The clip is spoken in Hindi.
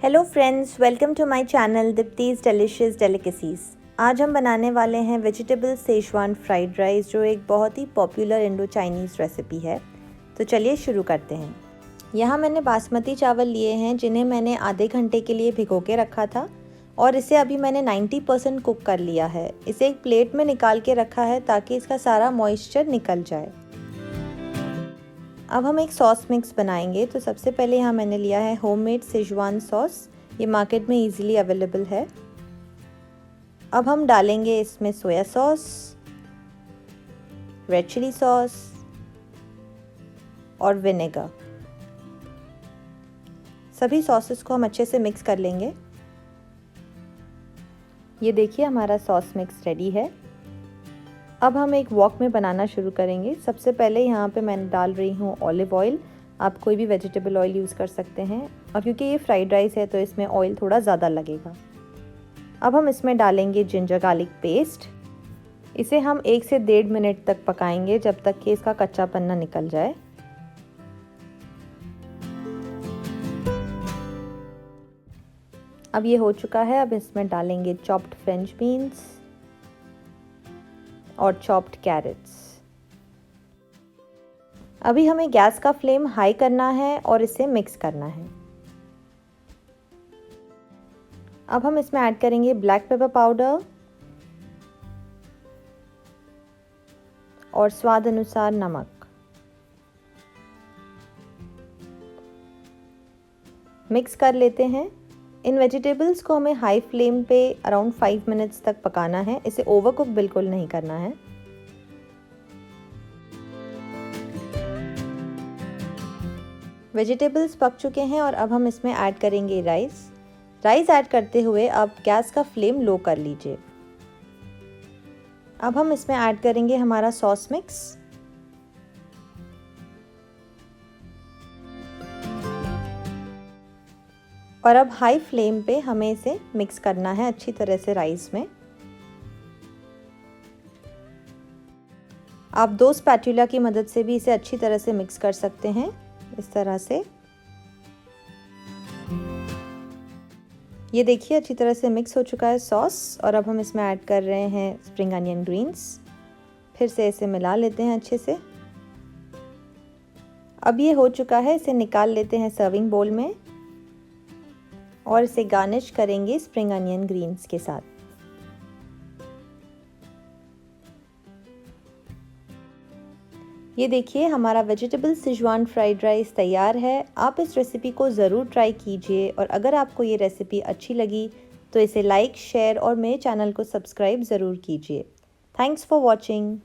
Hello friends, welcome to my channel Deepti's delicious delicacies. आज हम बनाने वाले हैं वेजिटेबल सेजवान फ्राइड राइस, जो एक बहुत ही पॉपुलर इंडो चाइनीज़ रेसिपी है। तो चलिए शुरू करते हैं। यहाँ मैंने बासमती चावल लिए हैं, जिन्हें मैंने आधे घंटे के लिए भिगो के रखा था और इसे अभी मैंने 90% कुक कर लिया है। इसे एक प्लेट में निकाल के रखा है ताकि इसका सारा मॉइस्चर निकल जाए। अब हम एक सॉस मिक्स बनाएंगे। तो सबसे पहले यहाँ मैंने लिया है होममेड सेजवान सॉस। ये मार्केट में इजीली अवेलेबल है। अब हम डालेंगे इसमें soya sauce, red chilli sauce और विनेगर। सभी सॉसेस को हम अच्छे से मिक्स कर लेंगे। ये देखिए, हमारा सॉस मिक्स रेडी है। अब हम एक वॉक में बनाना शुरू करेंगे। सबसे पहले यहाँ पे मैं डाल रही हूँ ऑलिव ऑयल। आप कोई भी वेजिटेबल ऑयल यूज़ कर सकते हैं, और क्योंकि ये फ्राइड राइस है तो इसमें ऑयल थोड़ा ज़्यादा लगेगा। अब हम इसमें डालेंगे जिंजर गार्लिक पेस्ट। इसे हम 1 से 1.5 मिनट तक पकाएंगे, जब तक कि इसका कच्चापन ना निकल जाए। अब ये हो चुका है। अब इसमें डालेंगे चॉप्ड फ्रेंच बीन्स और चॉप्ड कैरेट्स। अभी हमें गैस का फ्लेम हाई करना है और इसे मिक्स करना है। अब हम इसमें ऐड करेंगे ब्लैक पेपर पाउडर और स्वाद अनुसार नमक। मिक्स कर लेते हैं। इन वेजिटेबल्स को हमें हाई फ्लेम पे अराउंड 5 मिनट्स तक पकाना है। इसे ओवरकुक बिल्कुल नहीं करना है। वेजिटेबल्स पक चुके हैं और अब हम इसमें ऐड करेंगे राइस। राइस ऐड करते हुए आप गैस का फ्लेम लो कर लीजिए। अब हम इसमें ऐड करेंगे हमारा सॉस मिक्स। और अब हाई फ्लेम पे हमें इसे मिक्स करना है अच्छी तरह से राइस में। आप 2 स्पैटुला की मदद से भी इसे अच्छी तरह से मिक्स कर सकते हैं, इस तरह से। ये देखिए, अच्छी तरह से मिक्स हो चुका है सॉस। और अब हम इसमें ऐड कर रहे हैं स्प्रिंग अनियन ग्रीन्स। फिर से इसे मिला लेते हैं अच्छे से। अब ये हो चुका है। इसे निकाल लेते हैं सर्विंग बोल में और इसे गार्निश करेंगे स्प्रिंग अनियन ग्रीन्स के साथ। ये देखिए, हमारा वेजिटेबल सेजवान फ्राइड राइस तैयार है। आप इस रेसिपी को ज़रूर ट्राई कीजिए, और अगर आपको ये रेसिपी अच्छी लगी तो इसे लाइक, शेयर और मेरे चैनल को सब्सक्राइब ज़रूर कीजिए। Thanks for watching.